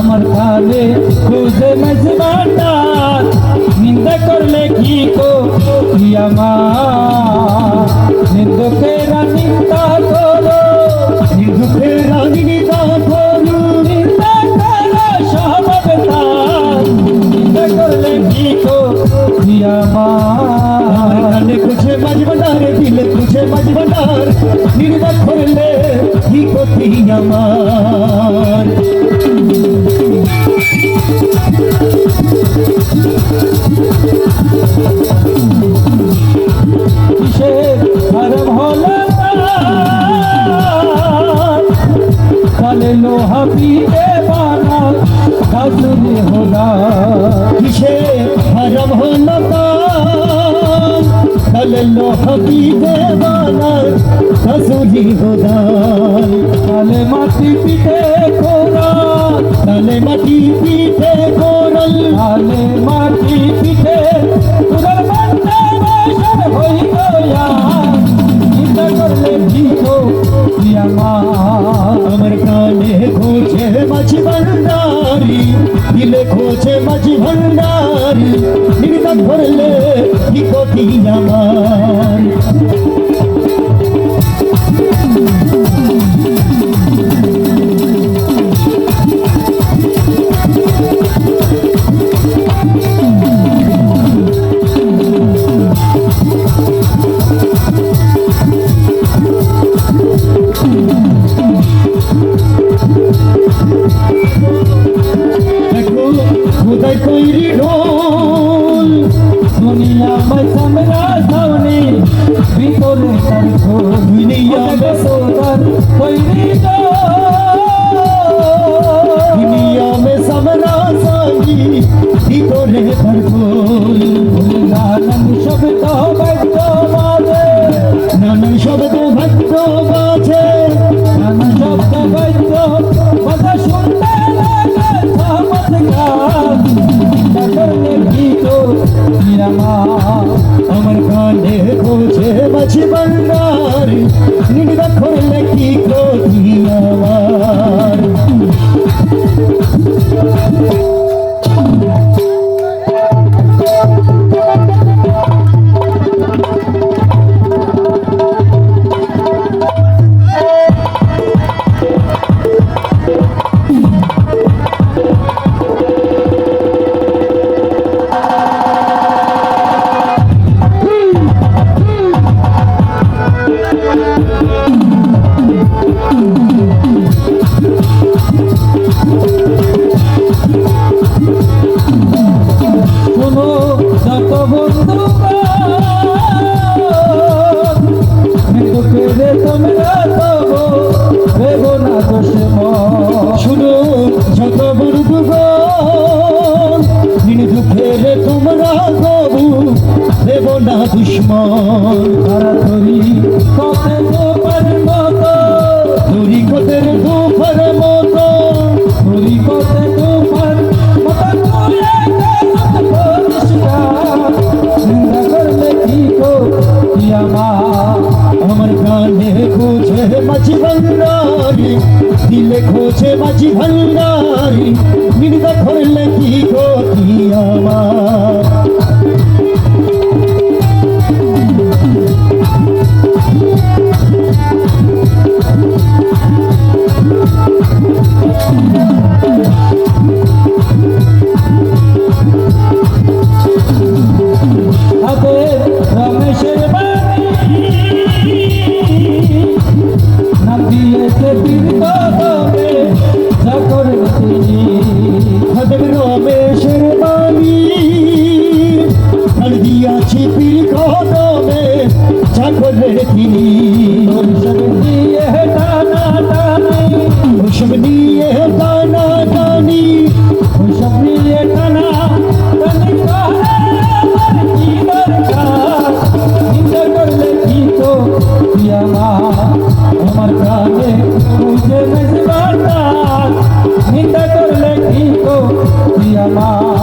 আমার কানে খুঁজে মজবাটা নিন্দা করলে কি কো কি আমার নিন্দুকেরা নিন্দা করো নিন্দুকেরা নিন্দা করো নিন্দা করো সহবতা নিন্দা করলে কি কো কি আমার কানে খুঁজে মজবাটার দিলে খুঁজে মজবাটার নিন্দা করলে কি কো কি আমার কিসের ধর্ম হলো কালে লোহা পিতে বানা গাজুরি হোদা কিসের ধর্ম হলো কালে লোহা পিতে বানা গাজুরি হোদা কালে মাটি পিতে কোরা কালে মাটি পিতে কোরল কালে মাটি পিতে কোরল বান্না বাসর হই গয়া চিন্তা করলে ভিখো আমার কানে খোঁজে মাঝি ভান্ডারি দিলে খোঁজে মাঝি ভান্ডারি নির্দান করলে ভিখো আমার খুদাই তৈরি ঢোল দুনিয়া में समरा सावनी ভিতরে তার খোল দুনিয়া में सोदर তৈরি দুনিয়া में समरा सावनी ভিতরে তার খোল নানান শব্দ বাদ্য বাজে নানান শব্দ বাদ্য বাজে নানান শব্দ বাদ্য বাজা শুনতে লাগে আমার কানে খোঁজে মাঝি ভান্ডারি নিন্দা করলে কি ক্ষতি আমার শুনো যত বন্ধুগণ নির্দুঃখের তোমরা কবু দেব না দুশ্মন তারা ধরি কতে দোপার মতো ধরি কতের দোপার মতো ধরি কতে দোপার মতো চিন্তা করলে কি কো কি আমার কানে খোঁজে মাঝি ভান্ডারি দিলে খোঁজে মাঝি ভান্ডারি নিন্দা করলে কি ক্ষতি আমার রমেশের বাড়ি না দিয়েছে বীরগবে চাকর তিনি রমেশের বাড়ি দিয়াছি বীরগবে চাকর তিনি নিয়ে টানা টানি ওসব নিয়ে টানা টানি ওসব নিয়ে টানা টানি কি দরকার চিন্তা করলে কি তো আমার কানে খুঁজে মজবাটা চিন্তা করলে কি তো আমার